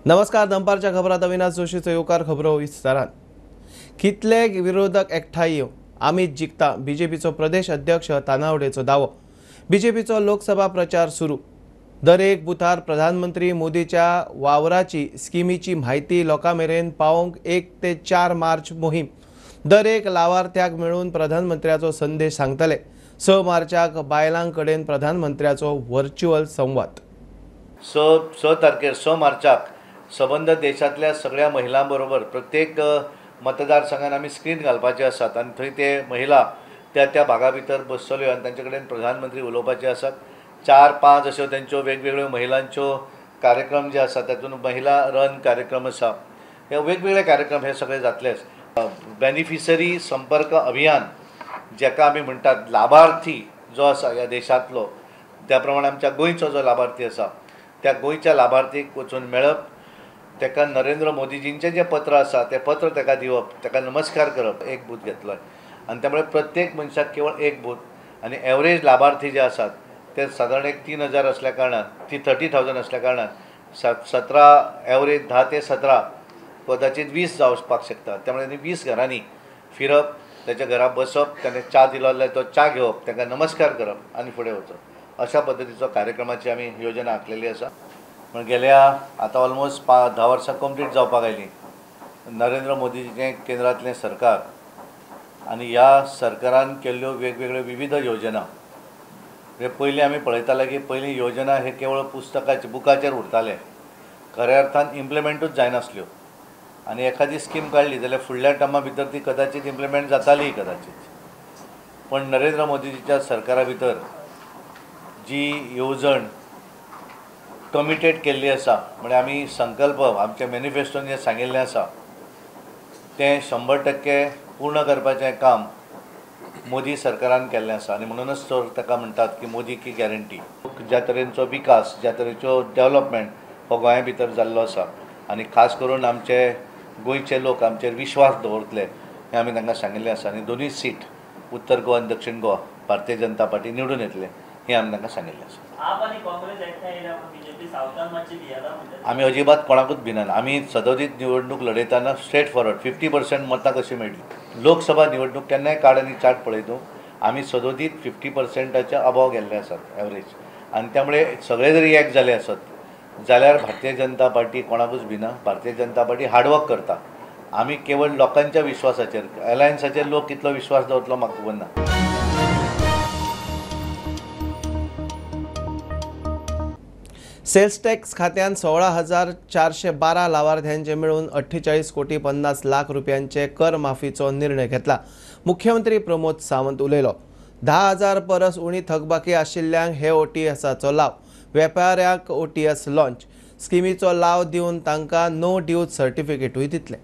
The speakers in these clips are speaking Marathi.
नमस्कार, दनपारच्या खबरात अविनाश जोशीचो येवकार खबरो विस्तारान। कितले विरोधक एकठांय येवन आमीच जिखता, बीजेपीचो प्रदेश अध्यक्ष तानावडेचो दावो। बीजेपीचो लोकसभा प्रचार सुरू। दर एक बुथार प्रधानमंत्री मोदीच्या वावराची स्किमीची म्हायती लोकांमेरेन पावोवंक 1 ते 4 मार्च मोहीम। दर एक लावार्थ्याक मेळून प्रधानमंत्र्याचो संदेश सांगतले। 6 मार्चाक बायलांकडेन प्रधानमंत्र्याचो व्हर्च्युअल संवाद। 6 मार्चाक सबंद देशातल्या सगळ्या महिलांबरोबर प्रत्येक मतदारसंघात आम्ही स्क्रीन घालपाचे आसात आणि थंय ते महिला त्या भागा भितर बसतल्यो आणि तांचे कडेन प्रधानमंत्री उलोवपाचे आसात। 4-5 अश्यो तेंच्यो वेगवेगळ्यो महिलांच्यो कार्यक्रम जे आसात तातूंत महिला रन कार्यक्रम आसा। हे वेगवेगळे कार्यक्रम हे सगळे जातलेच। बेनिफिशरी संपर्क अभियान जेका आमी म्हणटात, लाभार्थी जो आसा ह्या देशांतलो, त्या प्रमाणे आमच्या गोंयचो जो लाभार्थी आसा त्या गोंयच्या लाभार्थीक वचून मेळप, तेका नरेंद्र मोदीजींचें जें पत्र आसा तें पत्र तेका दिवप, तेका नमस्कार करप, एक बूथ घेतलोय आनी त्यामुळे प्रत्येक मनशाक केवळ एक बूथ आणि एवरेज लाभार्थी जे आसात ते साधारण एक 3000 असल्या कारणान, ती 30,000 असल्या कारणान 17 एवरेज 10 ते 17 कदाचित 20 जावपाक शकता। त्यामुळे 20 घरांनी फिरप, त्याच्या घरा बसप, त्याने चा दिलो जाल्यार तो चा घेवप, ताका नमस्कार करप आणि फुडें वचप, अशा पद्दतीचो कार्यक्रमाची आमी योजना आंखलेली आसा। पण गेल्या आता ऑलमोस्ट 10 वर्सां कंप्लीट जावपाक आयली नरेंद्र मोदीजीचें केंद्रांतलें सरकार आणि ह्या सरकारान केल्ल्यो वेगवेगळ्यो विविध योजना। पयलीं आमी पळयताले की पयलीं योजना हे केवळ पुस्तकाचे बुकाचेर उरताले, खऱ्या अर्थान इम्प्लिमेंटूच जायनासल्यो आणि एखादी स्कीम काडली जाल्यार फुडल्या टर्मा भितर ती कदाचित इम्प्लिमेंट जाताली कदाचित। पण नरेंद्र मोदीजीच्या सरकारा भितर जी येवजण कमिटेड केल्ली आसा, म्हणजे आमी संकल्प आमच्या मॅनिफेस्टोन जे सांगिल्लें आसा तें 100% पूर्ण करपाचें काम मोदी सरकारान केल्लें आसा आणि म्हणूनच तर ताका म्हणटात की मोदी की गॅरंटी। ज्या तरेचो विकास, ज्या तरेचो डेव्हलपमेंट हो गोंया भितर जाल्लो आसा आणि खास करून आमचे गोंयचे लोक आमचेर विश्वास दवरतले हें आमी तांकां सांगिल्लें आसा आणि दोनूय सीट उत्तर गोवा आनी दक्षिण गोवा भारतीय जनता पार्टी निवडून येतले हें आमी तांकां सांगिल्लें आसा। आमी अजिबात कोणाकूच भिनात। आमी सदोदीत निवडणूक लडयतना स्ट्रेट फॉरवर्ड 50% मतां कशी मेळटली। लोकसभा निवडणूक केन्नाय कार्ड आनी चार्ट पळयतू आमी सदोदीत 50%च्या अबाव गेल्ले आसात एवरेज, आणि त्यामुळे सगळे जरी एक जाले आसत जाल्यार भारतीय जनता पार्टी कोणाकूच भिना। भारतीय जनता पार्टी हार्डवर्क करता। आमी केवळ लोकांच्या विश्वासाचेर, अलायन्साचेर लोक कितलो विश्वास दवरतलो म्हाका खबर ना। सेल्स टॅक्स खात्यान 16,412 लाभार्थ्यांचे मिळून 48 कोटी 50 लाख रुपयांचे कर माफीचो निर्णय घेतला। मुख्यमंत्री प्रमोद सावंत उलयलो। 10,000 परस उणी थकबाकी आशिल्ल्यांक हे ओटीएसाचो लाव। वेपाऱ्यांक ओटीएस लॉन्च स्किमीचो लाव दिवन तांकां नो ड्यूज सर्टिफिकेटूय दितले।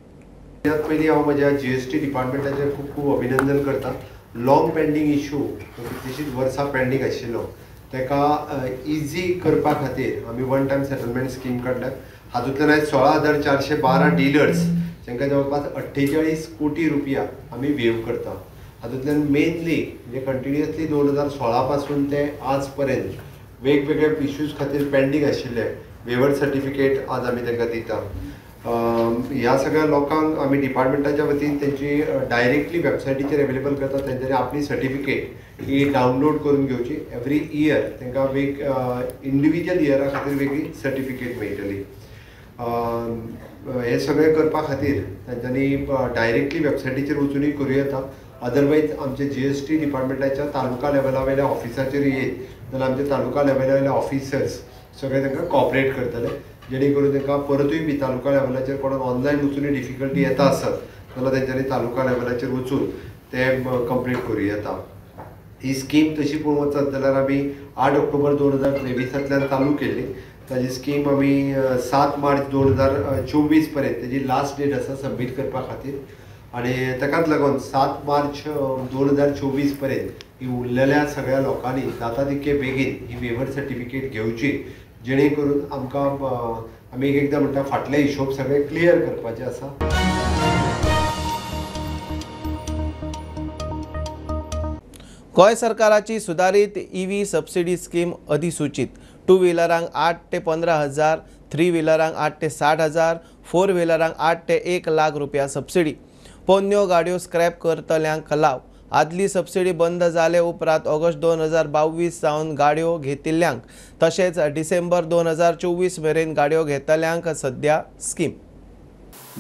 त्यात पयलीं हांव म्हज्या जीएसटी डिपार्टमेंटाचें खूब खूब अभिनंदन करता। लॉंग पेंडींग इश्यू कितलींशींच वर्सां पेंडींग आशिल्लो तेका इजी करपा खातीर आमी वन टायम सेटलमेंट स्कीम काडल्यात। हातूंतल्यान आयज 16,412 डिलर्स जांकां जवळपास 48 कोटी रुपया आमी वेव करता। हातूंतल्यान मेनली म्हणजे कंटिन्युअसली 2016 पासून ते आज पर्यंत वेगवेगळे इश्यूज खातीर पेंडींग आशिल्ले वेवर सर्टिफिकेट आज आमी तांकां दिता। ह्या सगळ्या लोकांक आमी डिपार्टमेंटाच्या वतीन तेंची डायरेक्टली वेबसायटीचेर अवेलेबल करता। तेंच्यांनी आपली सर्टिफिकेट ही डावनलोड करून घेवची। एवरी इयर तांकां इंडिविज्युअल इयरा खातीर वेगळी सर्टिफिकेट मेळटली। हे सगळें करपा खातीर तांच्यांनी डायरेक्टली वेबसायटीचेर वचूनय करूं येता। अदरवायज आमचे जीएसटी डिपार्टमेंटाच्या तालुका लेवला वयल्या ऑफिसाचेर येत जाल्यार आमचे तालुका लेवला ऑफिसर्स सगळे तांकां कॉपरेट करतले, जेणे करून तांकां परतूय बी तालुका लेवलाचेर कोणाक ऑनलायन वचून डिफिकल्टी येता आसत जाल्यार तेंच्यांनी तालुका लेवलाचेर वचून ते कंप्लीट करूं येता। ही स्कीम तशी पळोवंक वचत जाल्यार आमी 8 ऑक्टोबर 2023 चालू केल्ली। ताजी स्कीम आमी 7 मार्च 2024 पर्यंत तेजी लास्ट डेट आसा सबमीट करपा खातीर, आणि ताकाच लागून 7 मार्च 2024 पर्यंत ही उरलेल्या सगळ्या लोकांनी जाता तितके बेगीन ही वेवर सर्टिफिकेट घेवची, जेणे करून आमकां आमी एकदां म्हणटा फाटले हिशोब सगळे क्लियर करपाचे आसा। गोंय सरकाराची सुधारित ईव्ही सबसिडी स्कीम अधिसूचित। टू व्हिलरांक 8 ते 15 हजार 3 व्हिलरांक 8 ते 60,000, 4 व्हिलरांक 8 ते 1 लाख रुपया सबसिडी. पोन्न्यो गाडयो स्क्रॅप करतल्यांक लाव. आदली सबसिडी बंद जाले उपरांत ऑगस्ट 2022 सावन गाडयो घेतिल्ल्यांक तशेंच डिसेंबर 2024 मेरेन गाडयो घेतल्यांक सध्या स्कीम.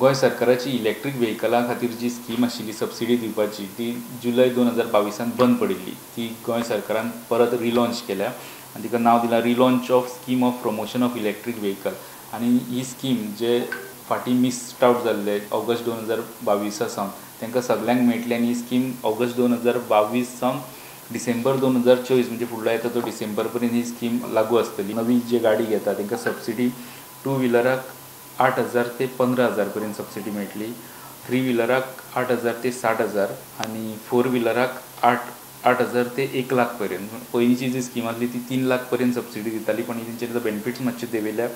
गोंय सरकाराची इलेक्ट्रीक व्हेकला खातीर जी स्कीम आशिल्ली सबसिडी दिवपाची ती जुलय 2022 बंद पडिल्ली. ती गोंय सरकारान परत रिलॉन्च केल्या आनी तिका नांव दिलां relaunch of scheme of promotion of electric vehicle. आनी ही स्कीम जे फाटीं मिस्ड आउट जाल्ले ऑगस्ट 2022 सावन तांकां सगल्यांक मेळटली आनी ही स्कीम ऑगस्ट 2022 सावन डिसेंबर 2024 म्हणजे फुडलो येता तो डिसेंबर पर्यंत ही स्कीम लागू आसतली. नवी जी गाडी घेता तांकां सबसिडी 2 व्हिलराक 8,000 ते 15,000 पर्यंत सबसिडी मेळटली. 3 व्हिलराक 8,000 ते 60,000 आनी 4 व्हिलराक 8,000 ते 1 लाख पर्यंत. पयलींची जी स्कीम आसली ती 3 लाख पर्यंत सबसिडी दिताली पण तेंचे बेनिफिट्स मातशे देंवयल्या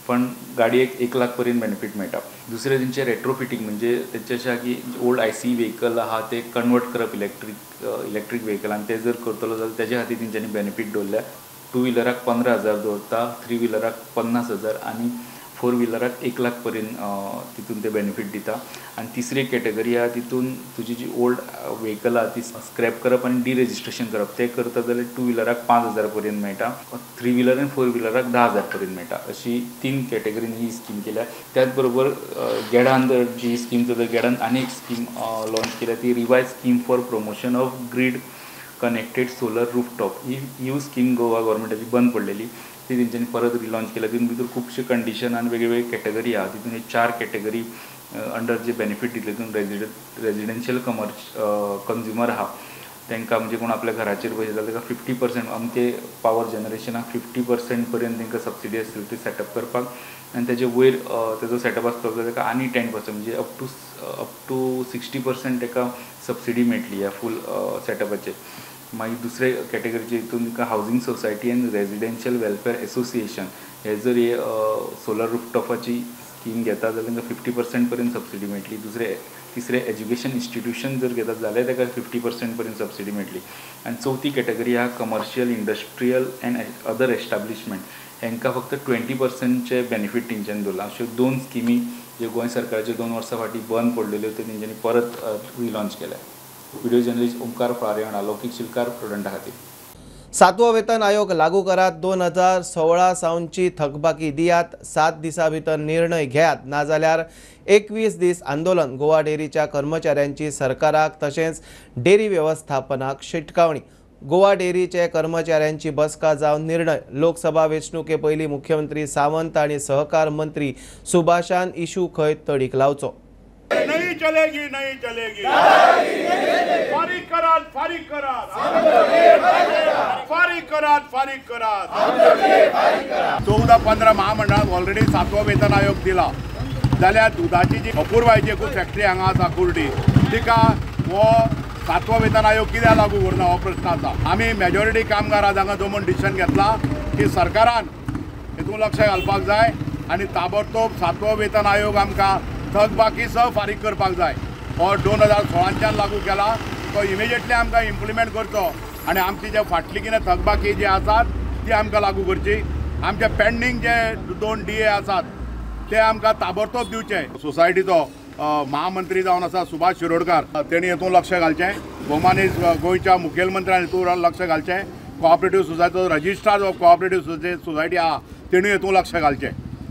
पण गाडयेक 1 लाख पर्यंत बेनिफीट मेळटा. दुसरें तेंचे रेट्रोफिटींग म्हणजे तेंचे अशें की ओल्ड IC व्हेकल आहा ते कन्वर्ट करप इलेक्ट्रीक व्हेकलान ते जर करतलो जाल्यार तेजे खातीर तेंच्यांनी बेनिफीट दवरल्या. 2 व्हिलराक 15,000 दवरता, 3 व्हिलराक 50,000 आनी 4 व्हिलराक 1 लाख पर्यंत तितून ते बेनिफीट दिता. आनी तिसरी कॅटेगरी आहा तितून तुजी जी ओल्ड व्हेकल आहा ती स्क्रॅप करप आनी डिरेजिस्ट्रेशन करप ते करता जाल्यार 2 व्हिलराक 5,000 पर्यंत मेळटा, 3 व्हिलर आनी 4 व्हिलराक 10,000 पर्यंत मेळटा. अशी 3 कॅटेगरीन ही स्कीम केल्या. त्याच बरोबर गेडान जी स्कीम चलता गेडान आनी एक स्कीम लॉन्च केल्या ती revised scheme for promotion of grid connected solar rooftop. ही स्कीम गोवा गव्हर्मेंटाची बंद पडलेली ती तेंच्यांनी परत रिलॉन्च केल्या. तितून भितर खुबशे कंडिशन आनी वेगवेगळे कॅटेगरी आहा. तितून 4 कॅटेगरी अंडर जे बेनिफीट दिले तितून रेजिडेन्शियल कंज्युमर आहा तांकां म्हणजे कोण आपल्या घराचेर बसयता ताका 50% अमके पावर जनरेशनाक 50% पर्यंत तांकां सबसिडी आसतली ती सेटअप करपाक आनी तेजे वयर तेजो सेटअप आसतलो जाल्यार ताका आनी 10% म्हणजे अप टू 60% ताका सबसिडी मेळटली ह्या फूल सेटअपाचेर. मागीर दुसरे कॅटेगरीचे हितून तुका housing society and residential welfare association हे जर हे सोलर रूफटॉपाची स्कीम घेता जाल्यार तांकां 50% पर्यंत सबसिडी मेळटली. तिसरे एज्युकेशन इन्स्टिट्यूशन जर घेतात जाल्यार ताका 50% पर्यंत सबसिडी मेळटली. आनी चवथी कॅटेगरी आहा commercial industrial end other establishment हांकां फक्त 20%चे बेनिफीट तेंच्यांनी दवरला. अश्यो 2 स्किमी जे गोंय सरकाराचे 2 वर्सां फाटीं बंद पडलेल्यो त्यो तेंच्यांनी परत रिलॉन्च केल्या. व्हिडिओ जर्नलिस्ट ओमकार फारियाणा लौकीक शिलकार प्रुडंटा खातीर. 7वो वेतन आयोग लागू करात. 2016 सावनची थकबाकी दियात. 7 दिसां भितर निर्णय घेयात नाजाल्यार 21 दीस आंदोलन. गोवा डेअरीच्या कर्मचाऱ्यांची सरकाराक तशेंच डेअरी वेवस्थापनाक शिटकावणी. गोवा डेअरीचे कर्मचाऱ्यांची बसका जावन निर्णय. लोकसभा वेंचणुके पयलीं मुख्यमंत्री सावंत आनी सहकार मंत्री सुभाषान इशू खंय तडीक लावचो. नहीं चलेगी नहीं चलेगी फारिग करार फारिग करार फारिग करार फारिग करार 14-15 महामंडळाक ऑलरेडी 7वो वेतन आयोग दिला जाल्यार दुधाची जी अपूर्वायची एकूच फॅक्टरी हांगा आसा कुर्डी तिका हो 7वो वेतन आयोग कित्याक लागू करना हो प्रश्न आसा. आमी मेजॉरिटी कामगारां हांगा जमून डिसिशन घेतला की सरकारान हितून लक्ष घालपाक जाय आनी ताबडतोब 7वो वेतन आयोग आमकां थकबाकी सह फारीक करपाक जाय. हो 2016च्यान लागू केला तो इमिजिएटली आमकां इम्प्लिमेंट करचो आनी आमची जे फाटली कितें थकबाकी जी आसात ती आमकां लागू करची. आमचे पेंडींग जे 2 DA आसात ते आमकां ताबडतोब दिवचे. सोसायटीचो महामंत्री जावन आसा सुभाष शिरोडकार तेणी हेतून लक्ष घालचें. भोवमानीस गोंयच्या मुखेलमंत्र्यान हेतून लक्ष घालचें. कोऑपरेटीव सोसायटीचो रजिस्ट्रार ऑफ कोऑपरेटीव सोसायटी आहा तेणूय हेतून लक्ष घालचें.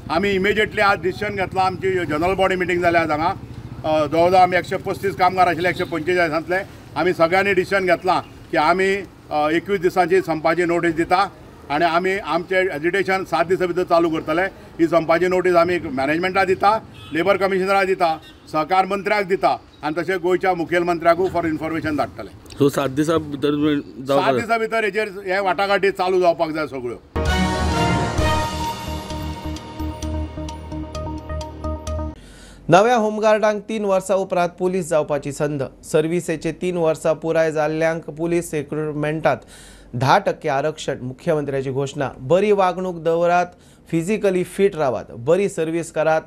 आमी इमिजिएटली आज डिसिशन घेतला. आमची जनरल बॉडी मिटींग जाल्या हांगा जवळ आमी 135 कामगार आशिल्ले 145 आमी सगळ्यांनी डिसिशन घेतला की आमी 21 दिसांची संपाची नोटीस दिता आनी आमी आमचे एजिटेशन 7 दिसां भितर चालू करतले. ही संपाची नोटीस आमी मॅनेजमेंटाक दिता, लेबर कमिशनराक दिता, सहकार मंत्र्याक दिता आनी तशें गोंयच्या मुखेलमंत्र्याकूय फॉर इन्फॉर्मेशन धाडटले. सो 7 दिसां भितर 7 दिसां भितर हेचेर हे वाटाघाटी चालू जावपाक जाय सगळ्यो. नव्या होमगार्डांक 3 वर्सां उपरांत पुलीस जावपाची संद. सर्विसेचे 3 वर्सां पुराय जाल्ल्यांक पुलीस रिक्रुटमेंटांत 10% आरक्षण. मुख्यमंत्र्याची घोषणा. बरी वागणूक दवरात, फिजिकली फिट रावात, बरी सर्वीस करात.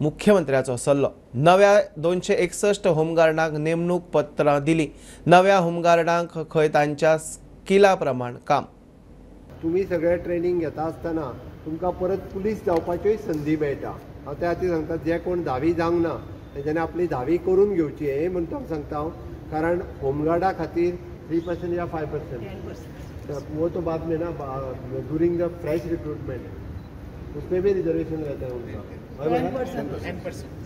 मुख्यमंत्र्याचो सल्लो. नव्या 261 होमगार्डांक नेमणूक पत्रां दिली. नव्या होमगार्डांक खंय तांच्या स्किला प्रमाण काम. तुम्ही सगळे ट्रेनिंग घेता आसतना तुमकां परत पुलीस जावपाच्योय संदी मेळटा. हांव त्या खातीर सांगता जे कोण 10वी जावंक ना तेंच्यांनी आपली 10वी करून घेवची. हे म्हणून हांव सांगता हांव, कारण होमगार्डा खातीर 3% या 5% वो तो बाद में ना ड्यूरिंग द फ्रेश रिक्रूटमेंट उसमें भी रिजर्वेशन रहता है उनका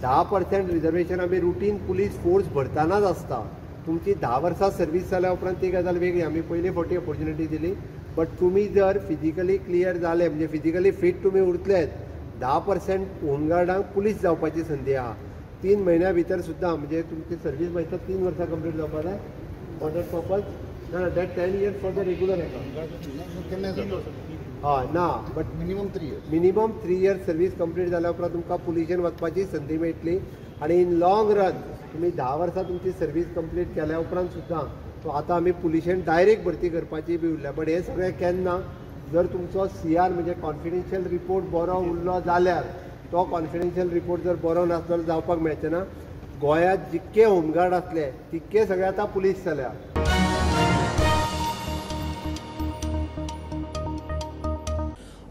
10% रिजर्वेशन आमी रुटीन पुलीस फोर्स भरतानाच आसता. तुमची 10 वर्सां सर्वीस जाल्या उपरांत ती गजाल वेगळी. आमी पयलीं फावटी ऑपॉर्च्युनिटी दिली, बट तुमी जर फिजिकली क्लियर जाले म्हणजे फिजिकली फीट तुमी उरलेत 10% होमगार्डांक पुलीस जावपाची संदी आहा. 3 म्हयन्या भितर सुद्दां म्हणजे तुमची सर्वीस मागीर 3 वर्सां कंप्लीट जावपा जाय. फॉर दॅट पर्पज ना that 10 years for the regular हय ना, but minimum 3 years service complete जाल्या उपरांत तुमकां पुलिशेन वचपाची संदी मेळटली. आनी इन लॉंग रन तुमी 10 वर्सां तुमची सर्वीस कंप्लीट केल्या उपरांत सुद्दां सो आतां आमी पुलिशेन डायरेक्ट भरती करपाची बी उरल्या. बट हे सगळें केन्ना जर तुमचो CR म्हणजे कॉन्फिडेन्शियल रिपोर्ट बरो उरलो जाल्यार. तो कॉन्फिडेन्शियल रिपोर्ट जर बरो नासलो जाल्यार जावपाक मेळचें ना. गोंयांत जितके होमगार्ड आसले तितके सगळे आतां पुलीस जाल्या.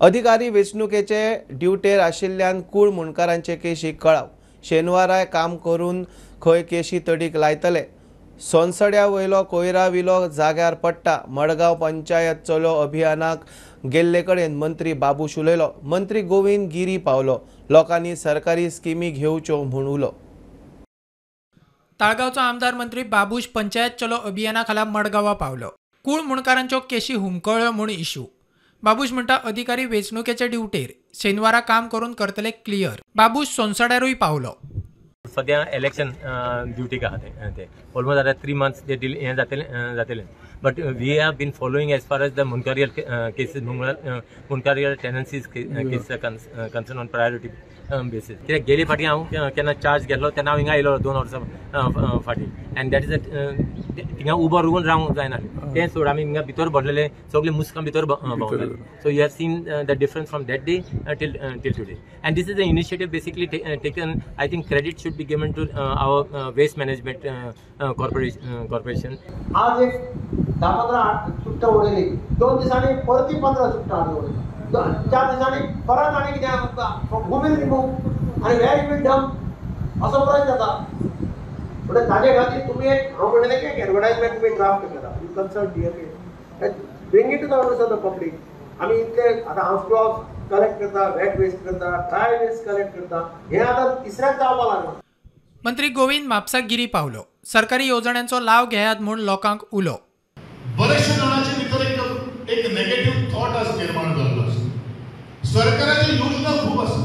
अधिकारी वेंचणुकेचे ड्युटेर आशिल्ल्यान कूळ मुणकारांचे केशी कळाव. शेनवाराय काम करून खंय केशी तडीक लायतले. सोनसड्या वयलो कोयरा विलो जाग्यार पडटा. मडगांव पंचायत चलो अभियानाक गेल्ले कडेन मंत्री बाबूश उलयलो. मंत्री गोविंद गिरी पावलो. लोकांनी सरकारी स्किमी घेवच्यो म्हूण उलो. ताळगांवचो आमदार मंत्री बाबूश पंचायत चलो अभियाना खाला मडगांवा पावलो. कूळ मुणकारांच्यो केशी हुमकळ्यो म्हूण इशू. बाबूश म्हणटा अधिकारी वेंचणुकेचे ड्युटेर शेनवारा काम करून करतले क्लियर. बाबूश सोनसड्यारूय पावलो. सद्या इलेक्शन ड्युटीक आहा ते ऑलमोस्ट आतां 3 months ते हें जातलें. But we have been following as far as the मुनकारियल केसीस मुनकारियल tenancies cases concern on priority basis. कित्याक गेली फाटी हांव केन्ना चार्ज घेतलो तेन्ना हांव हिंगा आयलो 2 वर्सां फाटी. एंड दॅट इज थिंगा उबो रावून रावंक जायना. तें सोड आमी हिंगा भितर भरलेले सगळे मुस्कां भितर भोंवताले. So you have seen the difference from that day till today. And this is the initiative basically taken. I think credit should be given to our waste management corporation. आज एक 10-15 सुट्टा उडयली. 2 दिसांनी परती 15 सुट्टा उडयली. 4 दिसांनी परत आनी कितें गुमील रिमूव आनी वेरी बीग डंप असो प्रयत्न जाता. म्हणजे ताजे खातीर तुमी एक हांव म्हणलें की एडवर्टायजमेंट तुमी ड्राफ्ट करा. You consult DMA bring it to the notice of the public. आमी इतले आतां हांव स्टॉक कलेक्ट करता, वेट वेस्ट करता, ट्राय वेस्ट कलेक्ट करता. हें आतां तिसऱ्याच जावपाक लागलां. मंत्री गोविंद म्हापसा गिरी पावलो. सरकारी येवजण्यांचो लाव घेयात म्हूण लोकांक उलो. बरेचशे जाणांचे भितर एक नेगेटिव्ह थॉट आज निर्माण जाल्लो आसा. सरकाराच्यो योजना खूब आसा,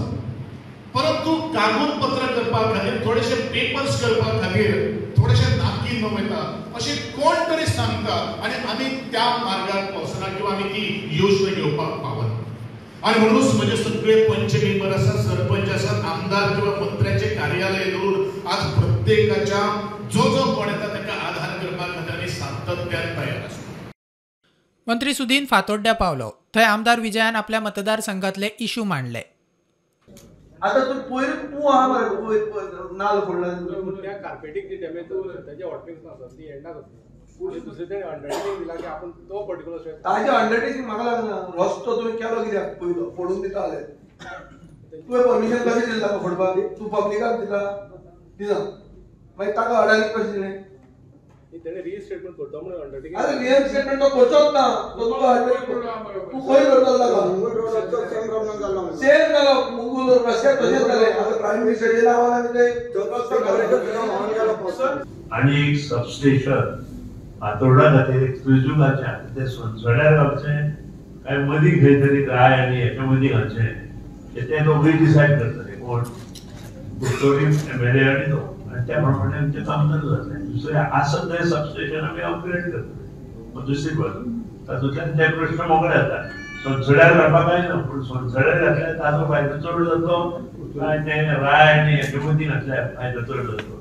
परंतु कागदपत्र करपा खातीर थोडेशे पेपर्स करपा खातीर थोडेशे नाकी नवयता अशें कोण तरी सांगता आनी आमी त्या मार्गार वचना किंवा आमी ती योजना घेवपाक पावना. आणि म्हणूनच म्हणजे सगळे पंच मेंबर आसात, सरपंच आसात, आमदार किंवा मंत्र्याचे कार्यालय दवरून आज प्रत्येकाच्या जो कोण येता ताका आधार करपा खातीर आमी सातत्यान तयार आसा. मंत्री सुदीन फातोड्ड्या पावलो. थंय आमदार विजयान आपल्या मतदारसंघातले इशू मांडले. आता तू आहा मरे नाल फोडला त्या कार्पेटिंग ती डॅमेज त्याचे हॉटपिंग्स आसतात ती एंडाक आसतात. दुसरे ते अंडरटेकिंग दिला की आपण तो पर्टिक्युलर ताजे अंडरटेकिंग म्हाका लागना. रस्तो तुवें केलो कित्याक पयलो फोडून दिता जाल्यार तुवें परमिशन कशें दिलें ताका फोडपाक? तूं पब्लिकाक दिला मागीर ताका अडानी कशें दिलें? तेणे रिस्टेटमेंट करता म्हणून अंडरटेकिंग. अरे रिस्टेटमेंट तो करचोच ना. तो तूं खंय करतलो ताका? सेम जालो मुंगूल रस्त्यार तशेंच जालें. आतां प्रायम मिनिस्टराचे नांवान आमी ते आनी एक सबस्टेशन फातोर्डा खातीर एक त्रिजुगाच्या ते सोनसड्यार घालचें काय मदीं खंय तरी राय आनी हेच्या मदीं घालचें ते दोगूय डिसायड करतले कोण कुडचोडी MLA आनी तो. आणि त्या प्रमाणे आमचें काम चालू जातलें. दुसरें आसत थंय सबस्टेशन आमी अपग्रेड करतले. दुसरी बाजू तातूंतल्यान ते प्रश्न मोकळे जाता. सोनसड्यार घालपाक काय ना, पूण सोनसड्यार घातल्यार ताजो फायदो चड जातो काय ते राय आनी हेच्या मदीं घातल्यार फायदो चड जातो.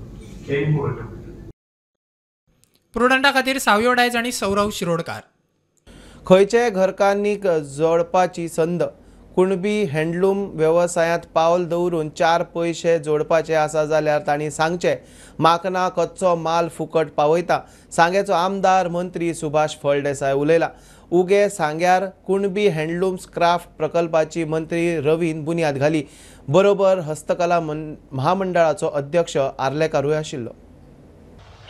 तेय पळोवचें. प्रुडंटा खातीर सावयो डायज आनी सौरव शिरोडकार. खंयचेय घरकान्नीक जोडपाची संद. कुणबी हँडलूम वेवसायांत पावल दवरून 4 पयशे जोडपाचे आसा जाल्यार तांणी सांगचें म्हाका कच्चो माल फुकट पावयता. सांगेचो आमदार मंत्री सुभाष फळदेसाय उलयला. उगे सांग्यार कुणबी हँडलूम्स क्राफ्ट प्रकल्पाची मंत्री रवीन बुन्याद घाली. बरोबर हस्तकला महामंडळाचो अध्यक्ष आर्लेकारूय आशिल्लो.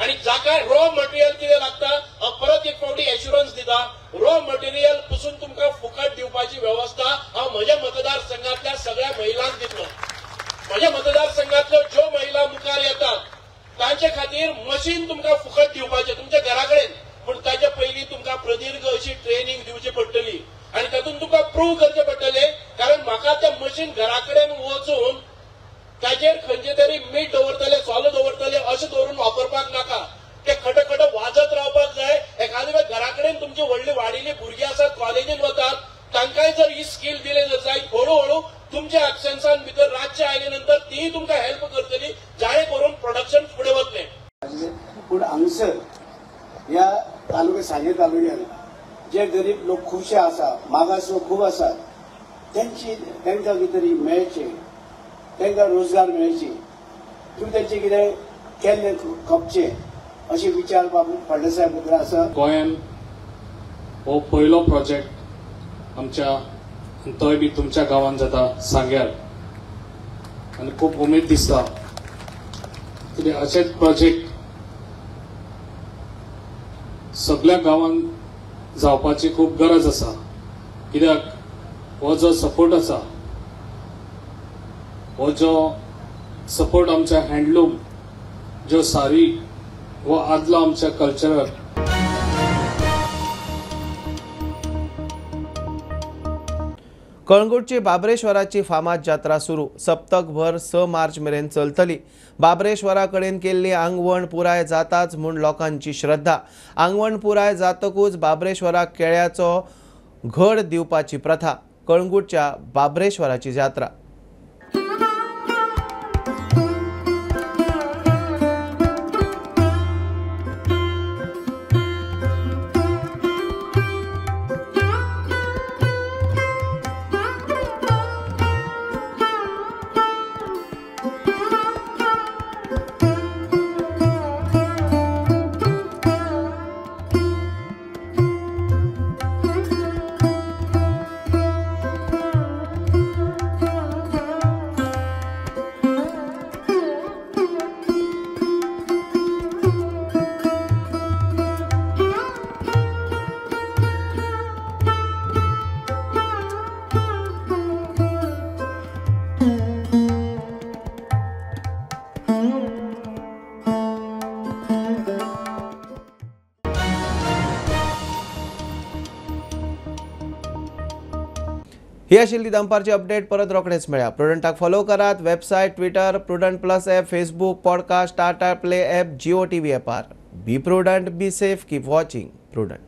आणि जाका रॉ मटेरियल कितें लागता परत एक फावटी एश्युरन्स दिता. रॉ मटेरियल पासून तुमकां फुकट दिवपाची व्यवस्था हांव म्हज्या मतदारसंघातल्या सगळ्या महिलांक दितलो. म्हज्या मतदारसंघातल्यो ज्यो महिला मुखार येतात तांचे खातीर मशीन तुमकां फुकट दिवपाचें तुमच्या घरा कडेन. पूण ताचे पयलीं तुमकां प्रदीर्घ अशी ट्रेनिंग दिवची पडटली आनी तातूंत तुमकां प्रूव करचें पडटलें. कारण म्हाका तें मशीन घरा कडेन वचून ताचेर खंयचे तरी मीठ दवरतले सोलो दवरतले अशें दवरून वापरपाक नाका. ते खटखट वाजत रावपाक जाय. एखाद्या वेळ घरा कडेन तुमची व्हडली वाडिल्ली भुरगीं आसात कॉलेजीन वतात तांकांय जर ही स्कील दिले जायत हळूहळू तुमच्या ऍब्सन्सान भितर राज्य आयले नंतर तीय तुमकां हेल्प करतली जाणे करून प्रोडक्शन फुडें वतलें. पूण हांगसर ह्या तालुक्या सांगे तालुक्यात जे गरीब लोक खुबशे आसा मागास लोक खूब आसात तांकां कितें तरी मेळचें तांकां रोजगार मेळचे तुम्ही तेंचे कितें केल्लें खपचें अशें विचार बाबू फळदेसाय भितर आसा. गोंयान हो पयलो प्रोजेक्ट आमच्या तोय बी तुमच्या गांवांत जाता सांग्यार आनी खूब उमेद दिसता कितें अशेच प्रोजेक्ट सगळ्या गांवांत जावपाची खूब गरज आसा. कित्याक हो जो सपोर्ट आसा हो जो सपोर्ट आमच्या हँडलूम जो सारी वो आदलो आमच्या कल्चरल कळंगूटची बाबरेश्वराची फामाद जात्रा सुरू. सप्तकभर 6 मार्च मेरेन चलतली. बाबरेश्वरा कडेन केल्ली आंगवण पुराय जाताच म्हूण लोकांची श्रद्धा. आंगवण पुराय जातकूच बाबरेश्वराक केळ्याचो घड दिवपाची प्रथा. कळंगूटच्या बाबरेश्वराची जात्रा. ही आशिल्ली दनपारची अपडेट. परत रोखडेच मेळया. प्रुडंटाक फॉलो करात. Website, Twitter, Prudent plus app, Facebook, podcast, Tata play app, Jio TV ॲपार. Be Prudent, be safe, keep watching prudent.